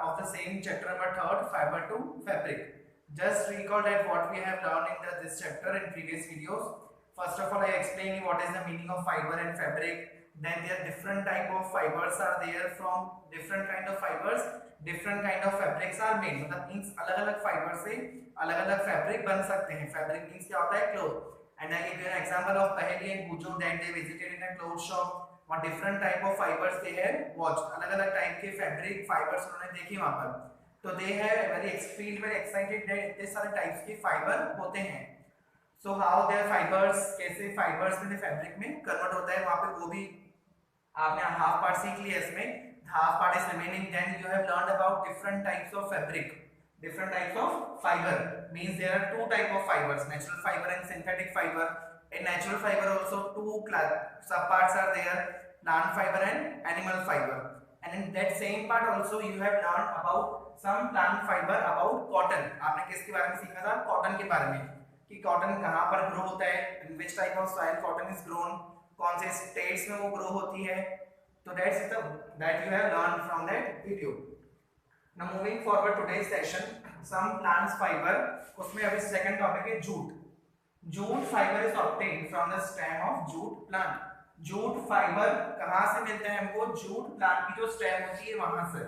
of the same chapter number 3rd, fiber to fabric. Just recall that what we have learned in this chapter in previous videos. First of all, I explained you what is the meaning of fiber and fabric. Then there are different type of fibers are there, from different kind of fibers different kind of fabrics are made. मतलब means अलग अलग fibre से अलग अलग fabric बन सकते हैं. Fabric means क्या होता है? Cloth. And I give you an example of Paheli and Bujo that they visited in a clothes shop. What different type of fibers they have watched. अलग अलग टाइप के फैब्रिक फाइबर्स उन्होंने देखे वहां पर. तो they have very excited that इतने सारे टाइप्स के फाइबर होते हैं. So how their fibers, कैसे फाइबर्स में फैब्रिक में कन्वर्ट होता है वहां पे, वो भी आपने हाफ पार्ट सीख लिया. इसमें half part is remaining. Then you have learned about different types of fabric, different types of fiber. Means there are two type of fibers, natural fiber and synthetic fiber. In natural fiber also two subparts are there, plant fiber and animal fiber. And in that same part also you have learned about some plant fiber, about cotton. आपने किसके बारे में सीखा था? Cotton के बारे में, कि कॉटन कहाँ पर ग्रो होता है, in which type of soil cotton is grown, कौन से states में वो ग्रो होती है. So that you have learned from that video. Now moving forward today's session, some plants fiber. उसमें अभी सेकंड टॉपिक है jute. Jute fibre is obtained from the stem of jute plant. Jute fibre कहाँ से मिलता है हमको? Jute plant की जो स्टेम होती है वहां से.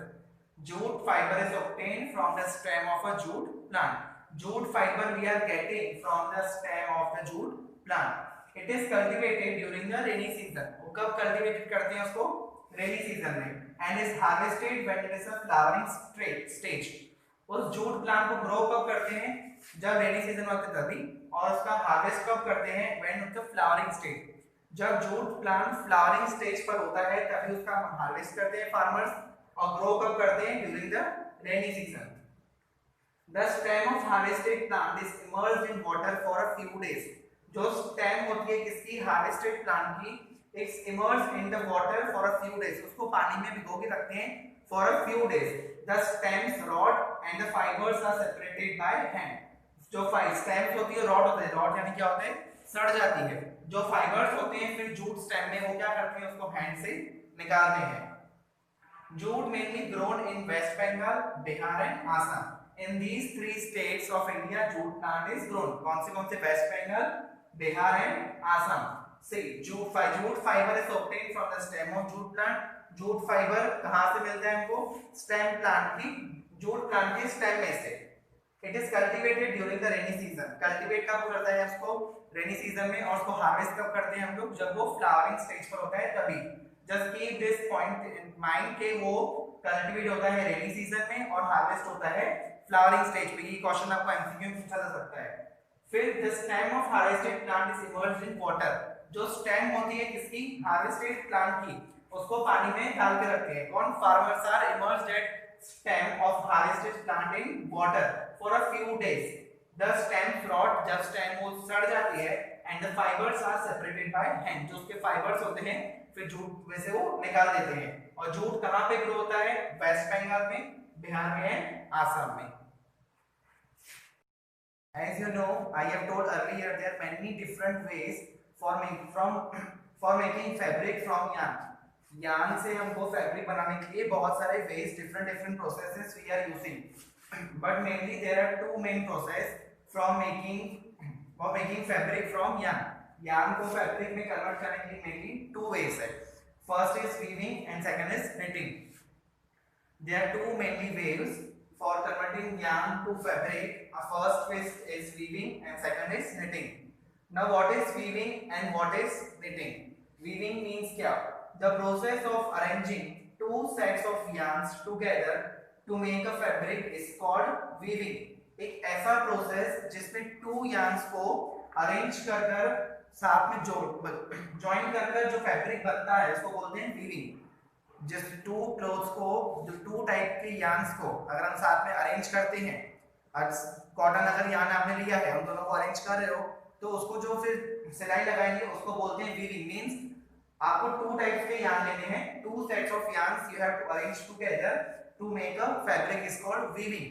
Jute fibre is obtained from the stem of a jute plant. Jute fiber we are getting from the stem of the jute plant. It is cultivated during the rainy season. वो कब cultivated करते हैं उसको? Rainy season में. And is harvested when it is a flowering stage. उस jute plant को grow कब करते हैं? जब रेनी सीजन होता है तभी. और उसका हार्वेस्ट कब करते हैं? when it's a flowering stage. जब जूट प्लांट फ्लावरिंग स्टेज पर होता है तभी उसका हार्वेस्ट करते हैं फार्मर्स. और ग्रो कब करते हैं? During the rainy season. The stem of harvested plant is immersed in water for a few days. जो स्टेम होती है किसकी? हार्वेस्टेड प्लांट की. It's immersed in the water for a few days. उसको पानी में भिगो के रखते हैं for a few days. The stems rot and the fibers are separated by hand. जो stems होती है, rot होता है. rot यानी क्या होता है? सड़ जाती है. जो फाइबर्स होते हैं फिर जूट स्टेम में वो क्या करते हैं? उसको हैंड से निकालते हैं. Jute mainly grown in West Bengal, Bihar and Assam. In these three states of India, jute plant is grown. कौन से West Bengal, Bihar and Assam. See, jute fiber is obtained from the stem of jute plant. Jute fiber कहाँ से मिलता है हमको? stem plant की, jute plant के stem में से. It is cultivated during the rainy season. Cultivate कब करता है उसको? rainy season में. और उसको harvest कब करते हैं हम लोग? जब वो flowering stage पर होता है तभी. Just keep this point in mind कि वो cultivate होता है rainy season में और harvest होता है flowering stage पे. ये क्वेश्चन आपको MCQ में पूछा जा सकता है. फिर the stem of harvested plant is immersed in water. जो स्टेम होती है किसकी? हार्वेस्टेड प्लांट की, उसको पानी में डाल के रखते हैं. कौन? Farmers are immersed at stem of harvested plant in water for a few days. The stem rot, जब स्टेम वो सड़ जाती है, and the fibres are separated by hand. जो उसके फाइबर्स होते हैं फिर जूट में से वो निकाल देते हैं. और जूट कहां पे ग्रो होता है? वेस्ट बंगाल में, बिहार में एंड आसाम में. As you know, I have told earlier there are many different ways for making fabric from yarn. yarn से हमको फैब्रिक बनाने के लिए बहुत सारे ways, different processes we are using, but mainly there are two main process for making fabric from yarn. yarn को fabric में convert करने के लिए mainly two ways है. First is weaving and second is knitting. There are two mainly ways for converting yarn to fabric. First is weaving and second is knitting. Now what is weaving and what is knitting? Weaving means क्या? The process of arranging two sets of yarns together to make a fabric is called weaving. एक ऐसा process जिसमें two yarns को arrange कर साथ में join कर जो फैब्रिक बनता है उसको बोलते हैं weaving. जिस टू क्लोथ्स को, जो टू टाइप के yarns को अगर हम साथ में अरेंज करते हैं, कॉटन अगर yarn आपने लिया है, हम दोनों को अरेंज कर रहे हो, तो उसको जो फिर सिलाई लगाएंगे उसको बोलते हैं वीविंग. मींस आपको टू टाइप्स के yarn लेने हैं, two sets of yarns you have to arrange together to make a fabric is called weaving.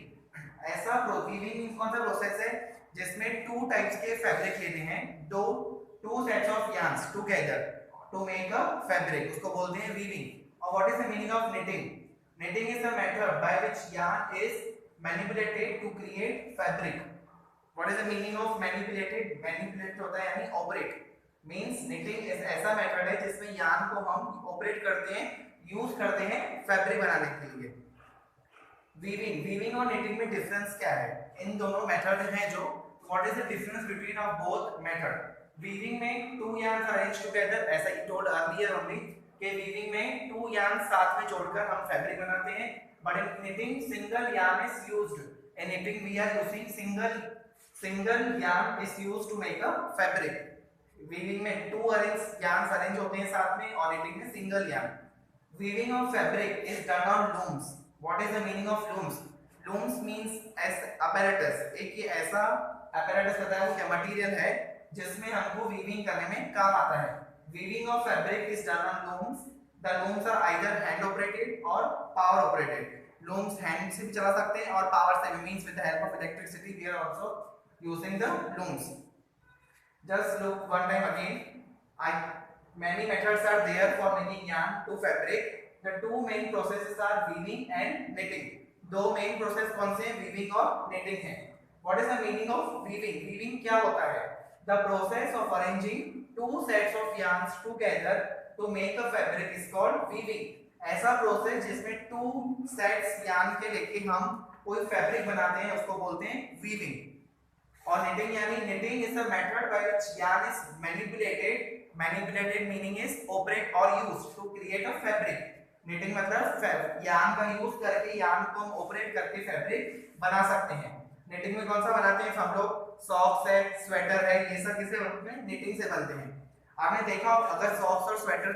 ऐसा वीविंग मींस कौन सा प्रोसेस है जिसमें टू टाइप्स के फैब्रिक लेने हैं, two sets of yarns together to make a fabric, उसको बोलते हैं weaving. और what is the meaning of knitting? Knitting is the method by which yarn is manipulated to create fabric. What is the meaning of manipulated? Manipulate होता है यानी operate. Means knitting is ऐसा method है जिसमें yarn को हम operate करते हैं, यूज करते हैं फैब्रिक बनाने के लिए. वीविंग और knitting में डिफरेंस क्या है? इन दोनों मेथड हैं जो. What is the difference between of both method? Weaving में two yarns arranged together, ऐसा ही told earlier only कि वीविंग में two yarns साथ में जोड़कर हम फैब्रिक बनाते हैं. But in knitting single yarn is used. In knitting we are using single yarn is used to make a fabric. Weaving में two yarns arrange होते हैं साथ में और knitting में single yarn. Weaving of fabric is done on looms. What is the meaning of looms? Looms means as apparatus. एक ये ऐसा apparatus होता है, वो क्या मटेरियल है जिसमें हमको वीविंग करने में काम आता है. Weaving of fabric is done on looms. The looms are either hand operated or power operated. Looms hand से भी चला सकते हैं और power से भी, means with the help of electricity we are also using the looms. Just look one time again. Many methods are there for making yarn to fabric. The two main processes are weaving and knitting. दो main process कौन से हैं? weaving और knitting हैं. What is the meaning of weaving? Weaving क्या होता है? The process of arranging two sets of yarns together to make a fabric is called weaving. ऐसा process जिसमें two sets yarn के लेके हम कोई fabric बनाते हैं उसको बोलते हैं weaving. और knitting यानी knitting is a method by which yarn is manipulated. Manipulated meaning is operate or use to create a fabric. Knitting मतलब yarn का यूज करके yarn को हम ऑपरेट करके फैब्रिक बना सकते हैं. knitting में कौन सा बनाते हैं हम लोग? सॉक्स है, स्वेटर है, ये सब किससे बनते हैं? knitting से बनते हैं. आपने देखा अगर सॉक्स और स्वेटर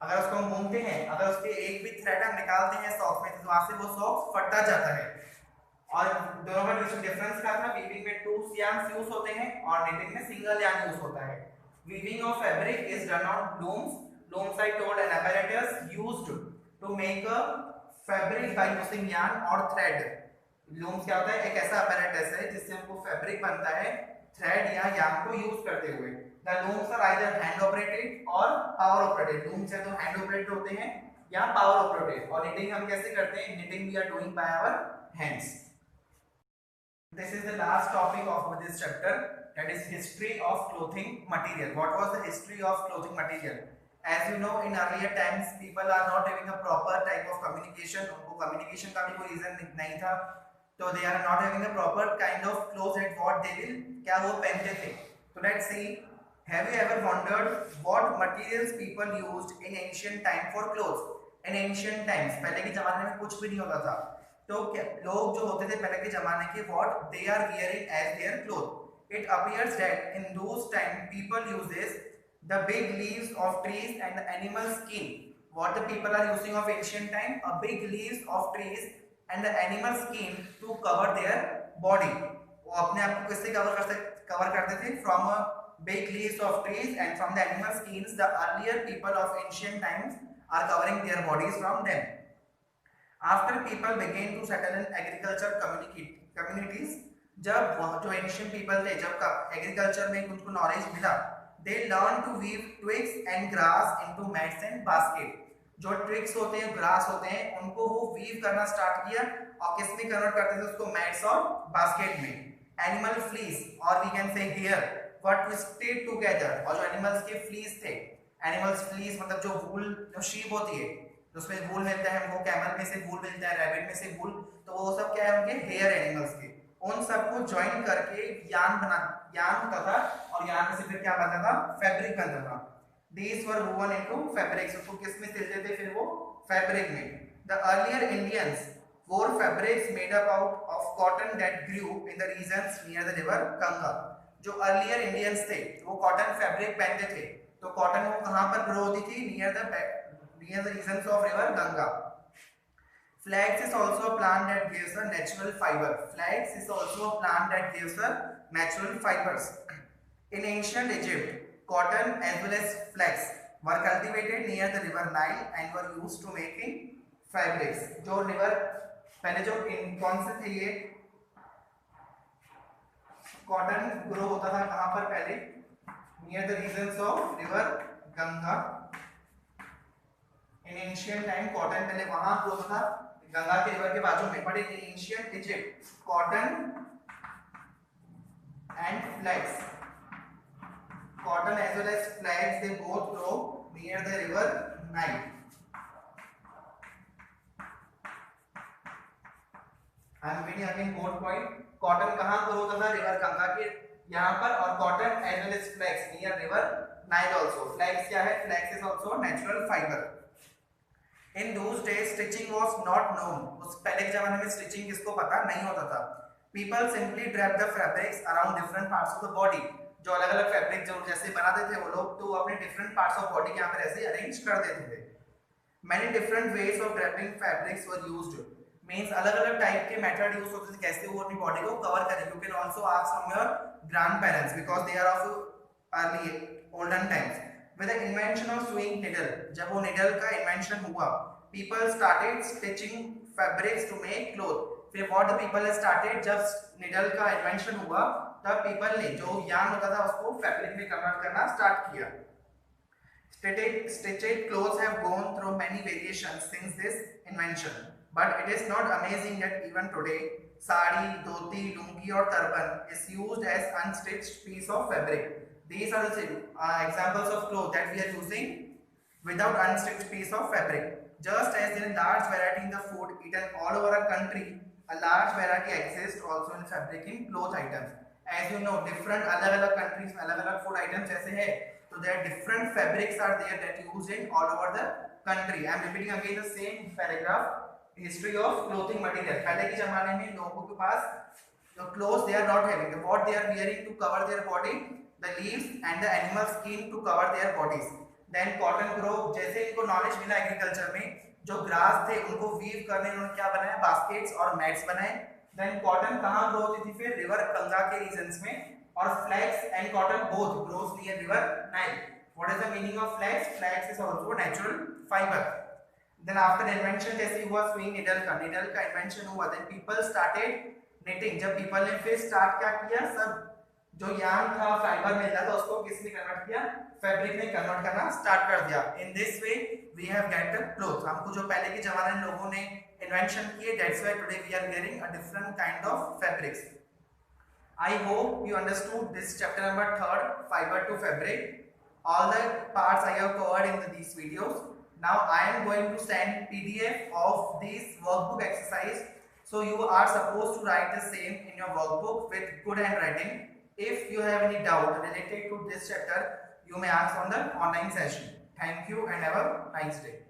अगर उसको हम बुनते हैं, अगर उसके एक भी थ्रेड हम निकालते हैं सॉक्स में तो वहां से वो सॉक्स फटता जाता है. और दोनों में डिफरेंस क्या था? वीविंग में टू yarns यूज होते हैं और knitting में सिंगल yarn यूज होता है. Weaving of fabric is done on looms. Looms I told an apparatus used to make a fabric by using yarn or thread. Looms क्या होता है? एक ऐसा apparatus है जिससे हमको फैब्रिक बनता है थ्रेड या yarn को यूज करते हुए. The looms are either hand operated or power operated. Looms है तो hand operated होते हैं या power operated. और knitting हम कैसे करते हैं? Knitting we are doing by our hands. This is the last topic of this chapter, that is history of clothing material. What was the history of clothing material? As you know, in earlier times people are not having a proper type of communication. उनको communication का भी कोई reason नहीं था, तो they are not having a proper kind of clothes at what they will क्या वो पहनते थे. So let's see. Have you ever wondered what materials people used in ancient time for clothes? In ancient times, पहले के जमाने में कुछ भी नहीं होता था, तो लोग जो होते थे पहले के जमाने के, what they are wearing as their clothes. It appears that in those time people uses the big leaves of trees and the animal skin. What the people are using of ancient time? A big leaves of trees and the animal skin to cover their body. वो अपने आप को किससे cover करते थे? From a big leaves of trees and from the animal skins. The earlier people of ancient times are covering their bodies from them. After people began to settle in agriculture communities, जब जो ancient people थे, जब agriculture में उनको knowledge मिला, they learn to weave twigs and grass into mats and basket. जो twigs होते हैं, ग्रास होते हैं, उनको वो वीव करना स्टार्ट किया और किस में कन्वर्ट करते थे उसको? मैट्स और बास्केट में. एनिमल फ्लीस और we can say here were twisted together. और जो एनिमल्स के फ्लीस थे, एनिमल्स फ्लीस मतलब जो वूल, जो शीप होती है उसमें वूल मिलता है हमको, कैमल में से वूल मिलता है, रैबिट में से वूल, तो वो सब क्या है? उनके हेयर एनिमल्स के. उन सबको ज्वाइन करके यार्न होता था और यार्न से फिर क्या बनता था? फैब्रिक बनता था. These were woven into fabrics. उसको किस में सिलते थे फिर वो? फैब्रिक में. The earlier Indians wore fabrics made up out of cotton that grew in the regions near the river Ganga. जो earlier Indians थे वो कॉटन फैब्रिक पहनते थे, तो कॉटन वो कहाँ पर ग्रो होती थी? Near the regions of river Ganga. Flax is also a plant that gives a natural fiber. Flax is also a plant that gives a natural fibers. In ancient Egypt, cotton as well as flax were cultivated near the river Nile and were used to making fabrics. जो river पहले जो कौन से थे ये cotton grow होता था कहाँ पर? पहले near the regions of river Ganga in ancient time cotton पहले वहां ग्रो था गंगा के रिवर के बाजू में, but in ancient Egypt cotton and flax, cotton as well as flax, they both grow near the river Nile. I am reading again both point. Cotton कहाँ grow होता था? रिवर गंगा के यहाँ पर, और cotton as well as flax near river Nile also. Flax क्या है? Flax is also natural fiber. In those days stitching was not known. उस पहले के जमाने में stitching किसको पता नहीं होता था. People simply drape the fabrics around different parts of the body. जो अलग अलग फैब्रिक जो जैसे बनाते थे वो लोग, तो अपने डिफरेंट पार्ट्स ऑफ बॉडी के यहाँ पर ऐसे अरेंज कर देते थे. Many different ways of wrapping fabrics were used. Means अलग अलग टाइप के मेथड यूज होते थे कैसे वो अपनी बॉडी को कवर करें. You can also ask from your grandparents because they are of early olden times. With the invention of sewing needle, जब वो needle का invention हुआ, people started stitching fabrics to make clothes. फिर what the people started, जब needle का invention हुआ तब people ने जो yarn होता था उसको फैब्रिक में कन्वर्ट करना स्टार्ट किया. Stitched clothes have gone through many variations since this invention, but it is not amazing that even today sari, dhoti, lungi or turban is used as unstitched piece of fabric. These are the examples of clothes that we are using without unstitched piece of fabric. Just as there is large variety in the food eaten all over a country, a large variety exists also in fabric in cloth items. As you know, different अलग-अलग countries में अलग-अलग food items जैसे है, so there are different fabrics are there that used in all over the country. I am repeating again the same paragraph. History of clothing material. पहले के जमाने में लोगों के पास the clothes they are not having. What they are wearing to cover their body, the leaves and the animal skin to cover their bodies. Then cotton grow. जैसे इनको knowledge मिला agriculture में, जो grass थे उनको weave करने उन्होंने क्या बनाया, baskets और mats बनाए. Then cotton कहाँ grow होती थी? फिर river गंगा के regions में, और flax and cotton both grows near river Nile. What is the meaning of flax? Flax is also natural fiber. Then after invention जैसे हुआ swing needle का invention हुआ, then people started knitting. जब people ने फिर start क्या किया, सब जो yarn था fiber मिलता था उसको किसने कन्वर्ट किया, फैब्रिक में कन्वर्ट करना स्टार्ट कर दिया. In this way we have get the clothes. हमको जो पहले के जमाने में लोगों ने invention किए, that's why today we are wearing a different kind of fabrics. I hope you understood this chapter number 3, fiber to fabric. All the parts I have covered in these videos. Now I am going to send PDF of this workbook exercise. So you are supposed to write the same in your workbook with good handwriting. If you have any doubt related to this chapter, you may ask on the online session. Thank you and have a nice day.